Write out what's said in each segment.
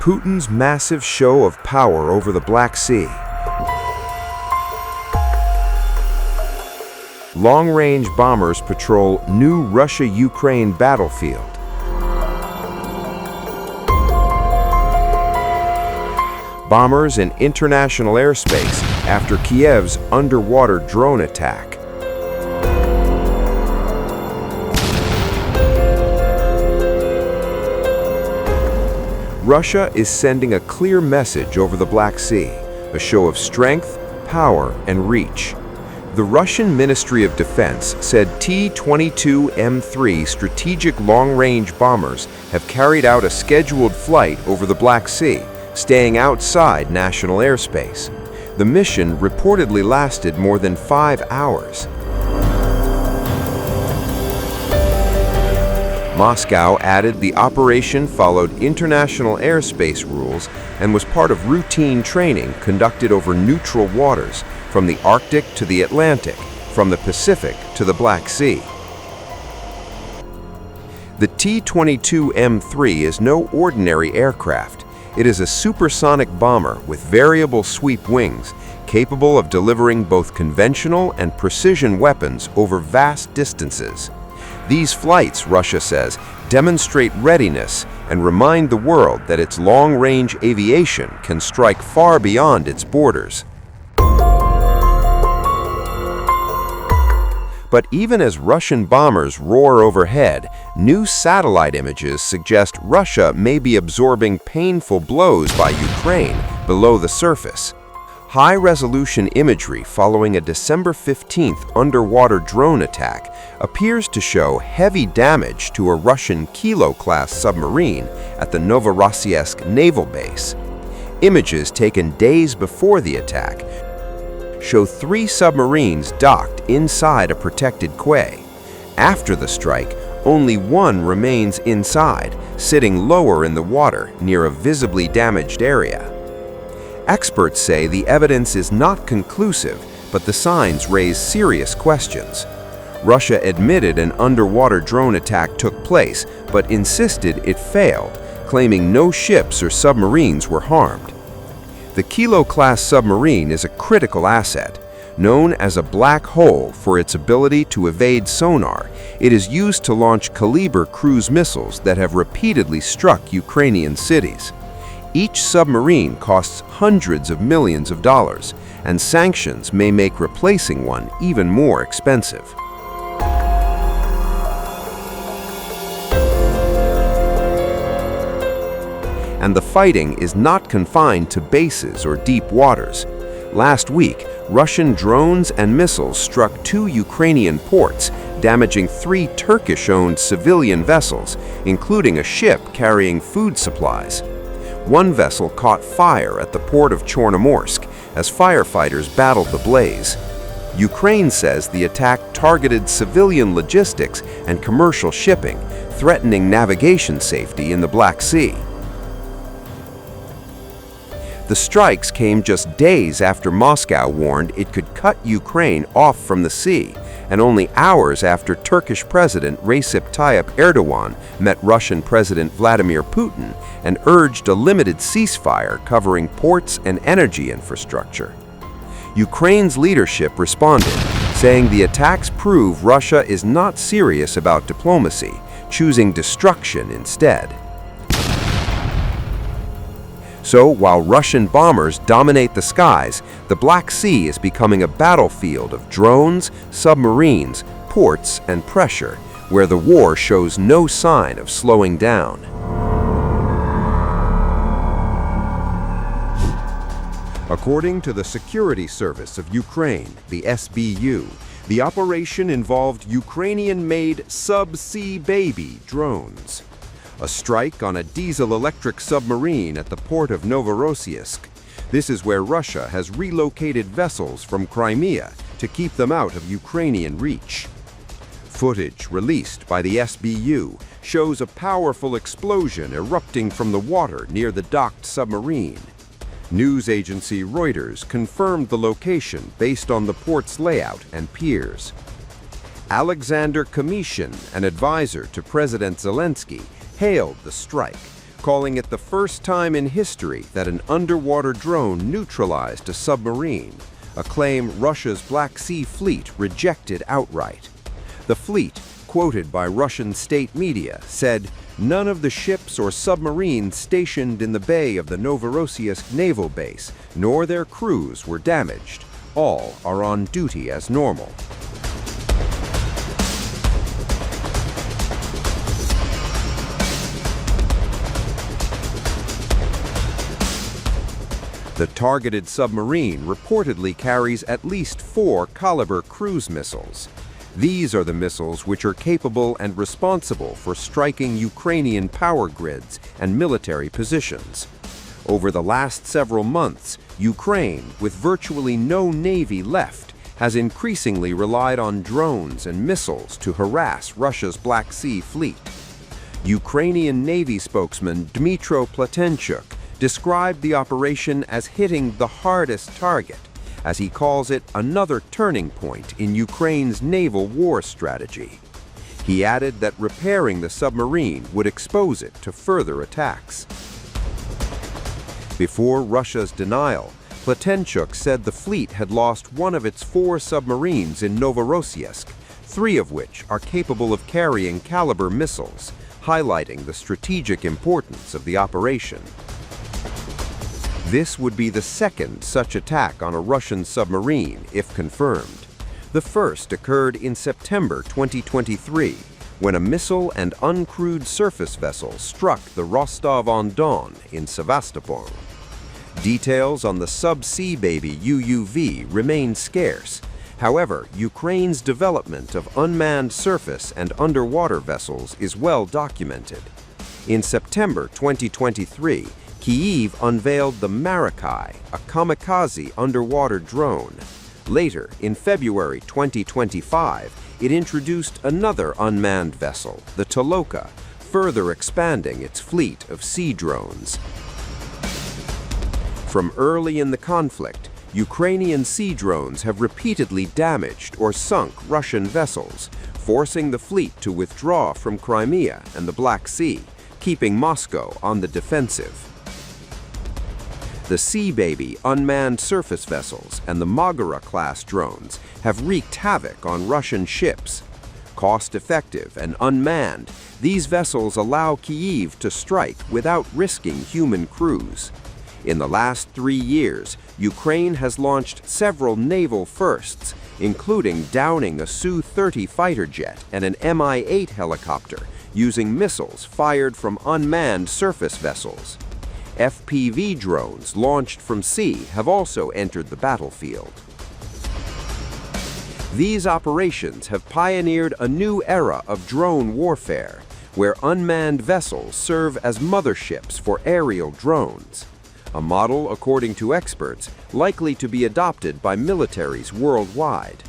Putin's massive show of power over the Black Sea. Long-range bombers patrol new Russia-Ukraine battlefield. Bombers in international airspace after Kiev's underwater drone attack. Russia is sending a clear message over the Black Sea, a show of strength, power, and reach. The Russian Ministry of Defense said Tu-22M strategic long-range bombers have carried out a scheduled flight over the Black Sea, staying outside national airspace. The mission reportedly lasted more than 5 hours. Moscow added the operation followed international airspace rules and was part of routine training conducted over neutral waters, from the Arctic to the Atlantic, from the Pacific to the Black Sea. The Tu-22M is no ordinary aircraft. It is a supersonic bomber with variable sweep wings, capable of delivering both conventional and precision weapons over vast distances. These flights, Russia says, demonstrate readiness and remind the world that its long-range aviation can strike far beyond its borders. But even as Russian bombers roar overhead, new satellite images suggest Russia may be absorbing painful blows by Ukraine below the surface. High-resolution imagery following a December 15th underwater drone attack appears to show heavy damage to a Russian Kilo-class submarine at the Novorossiysk naval base. Images taken days before the attack show 3 submarines docked inside a protected quay. After the strike, only one remains inside, sitting lower in the water near a visibly damaged area. Experts say the evidence is not conclusive, but the signs raise serious questions. Russia admitted an underwater drone attack took place, but insisted it failed, claiming no ships or submarines were harmed. The Kilo-class submarine is a critical asset. Known as a black hole for its ability to evade sonar, it is used to launch Kaliber cruise missiles that have repeatedly struck Ukrainian cities. Each submarine costs hundreds of millions of dollars, and sanctions may make replacing one even more expensive. And the fighting is not confined to bases or deep waters. Last week, Russian drones and missiles struck 2 Ukrainian ports, damaging 3 Turkish-owned civilian vessels, including a ship carrying food supplies. One vessel caught fire at the port of Chornomorsk as firefighters battled the blaze. Ukraine says the attack targeted civilian logistics and commercial shipping, threatening navigation safety in the Black Sea. The strikes came just days after Moscow warned it could cut Ukraine off from the sea, and only hours after Turkish President Recep Tayyip Erdogan met Russian President Vladimir Putin and urged a limited ceasefire covering ports and energy infrastructure. Ukraine's leadership responded, saying the attacks prove Russia is not serious about diplomacy, choosing destruction instead. So, while Russian bombers dominate the skies, the Black Sea is becoming a battlefield of drones, submarines, ports, and pressure, where the war shows no sign of slowing down. According to the Security Service of Ukraine, the SBU, the operation involved Ukrainian-made Sub-Sea Baby drones. A strike on a diesel-electric submarine at the port of Novorossiysk. This is where Russia has relocated vessels from Crimea to keep them out of Ukrainian reach. Footage released by the SBU shows a powerful explosion erupting from the water near the docked submarine. News agency Reuters confirmed the location based on the port's layout and piers. Alexander Kamyshin, an advisor to President Zelensky, hailed the strike, calling it the first time in history that an underwater drone neutralized a submarine, a claim Russia's Black Sea Fleet rejected outright. The fleet, quoted by Russian state media, said, "None of the ships or submarines stationed in the bay of the Novorossiysk naval base, nor their crews were damaged. All are on duty as normal." The targeted submarine reportedly carries at least 4 Caliber cruise missiles. These are the missiles which are capable and responsible for striking Ukrainian power grids and military positions. Over the last several months, Ukraine, with virtually no navy left, has increasingly relied on drones and missiles to harass Russia's Black Sea Fleet. Ukrainian Navy spokesman Dmytro Platenchuk described the operation as hitting the hardest target, as he calls it another turning point in Ukraine's naval war strategy. He added that repairing the submarine would expose it to further attacks. Before Russia's denial, Platenchuk said the fleet had lost one of its 4 submarines in Novorossiysk, 3 of which are capable of carrying Caliber missiles, highlighting the strategic importance of the operation. This would be the second such attack on a Russian submarine, if confirmed. The first occurred in September 2023, when a missile and uncrewed surface vessel struck the Rostov-on-Don in Sevastopol. Details on the Sub-Sea Baby UUV remain scarce. However, Ukraine's development of unmanned surface and underwater vessels is well documented. In September 2023, Kyiv unveiled the Marikai, a kamikaze underwater drone. Later, in February 2025, it introduced another unmanned vessel, the Toloka, further expanding its fleet of sea drones. From early in the conflict, Ukrainian sea drones have repeatedly damaged or sunk Russian vessels, forcing the fleet to withdraw from Crimea and the Black Sea, keeping Moscow on the defensive. The Sea Baby unmanned surface vessels and the Mogara-class drones have wreaked havoc on Russian ships. Cost-effective and unmanned, these vessels allow Kyiv to strike without risking human crews. In the last 3 years, Ukraine has launched several naval firsts, including downing a Su-30 fighter jet and an Mi-8 helicopter using missiles fired from unmanned surface vessels. FPV drones launched from sea have also entered the battlefield. These operations have pioneered a new era of drone warfare, where unmanned vessels serve as motherships for aerial drones, a model, according to experts, likely to be adopted by militaries worldwide.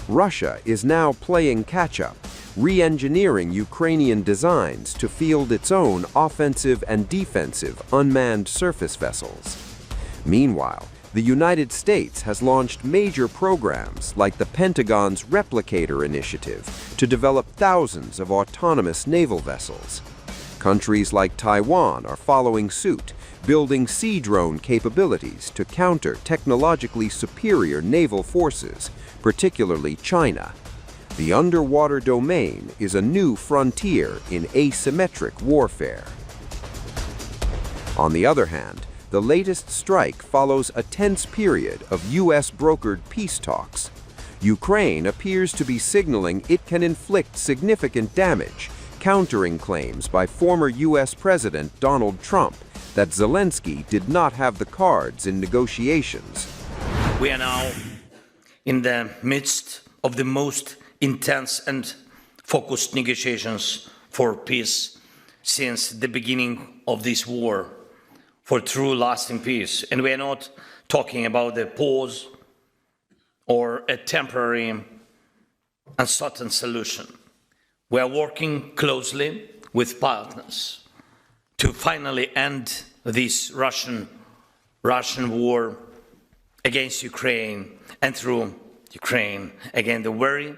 Russia is now playing catch-up, re-engineering Ukrainian designs to field its own offensive and defensive unmanned surface vessels. Meanwhile, the United States has launched major programs like the Pentagon's Replicator initiative to develop thousands of autonomous naval vessels. Countries like Taiwan are following suit, building sea drone capabilities to counter technologically superior naval forces, particularly China. The underwater domain is a new frontier in asymmetric warfare. On the other hand, the latest strike follows a tense period of U.S.-brokered peace talks. Ukraine appears to be signaling it can inflict significant damage, countering claims by former U.S. President Donald Trump that Zelensky did not have the cards in negotiations. We are now in the midst of the most intense and focused negotiations for peace since the beginning of this war, for true lasting peace. And we are not talking about a pause or a temporary uncertain solution. We are working closely with partners to finally end this Russian war against Ukraine, and through Ukraine against the very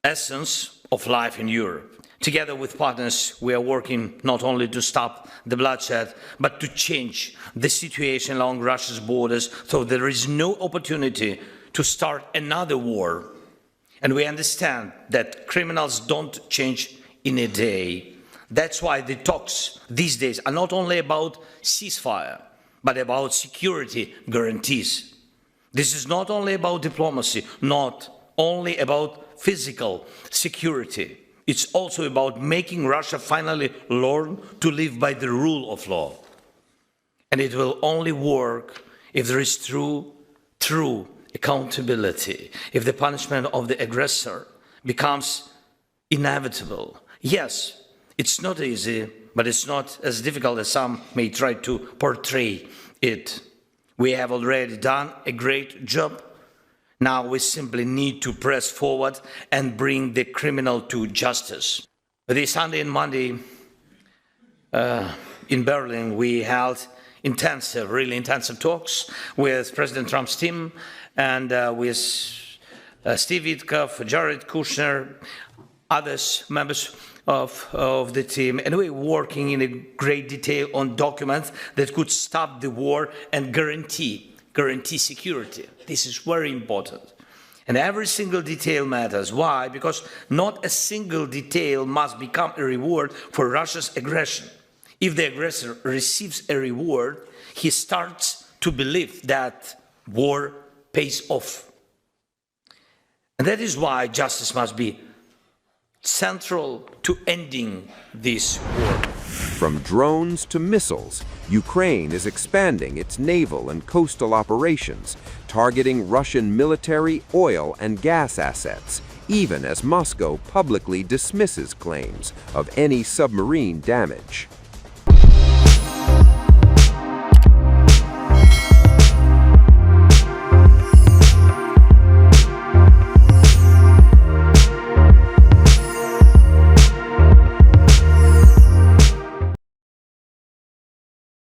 essence of life in Europe. Together with partners, we are working not only to stop the bloodshed, but to change the situation along Russia's borders so there is no opportunity to start another war. And we understand that criminals don't change in a day. That's why the talks these days are not only about ceasefire, but about security guarantees. This is not only about diplomacy, not only about physical security. It's also about making Russia finally learn to live by the rule of law. And it will only work if there is true accountability, if the punishment of the aggressor becomes inevitable. Yes, it's not easy, but it's not as difficult as some may try to portray it. We have already done a great job. Now we simply need to press forward and bring the criminal to justice. This Sunday and Monday in Berlin, we held really intensive talks with President Trump's team and with Steve Witkoff, Jared Kushner, others, members of the team, and we're working in a great detail on documents that could stop the war and guarantee security. This is very important. And every single detail matters. Why? Because not a single detail must become a reward for Russia's aggression. If the aggressor receives a reward, he starts to believe that war pays off. And that is why justice must be central to ending this war. From drones to missiles, Ukraine is expanding its naval and coastal operations, targeting Russian military, oil, and gas assets, even as Moscow publicly dismisses claims of any submarine damage.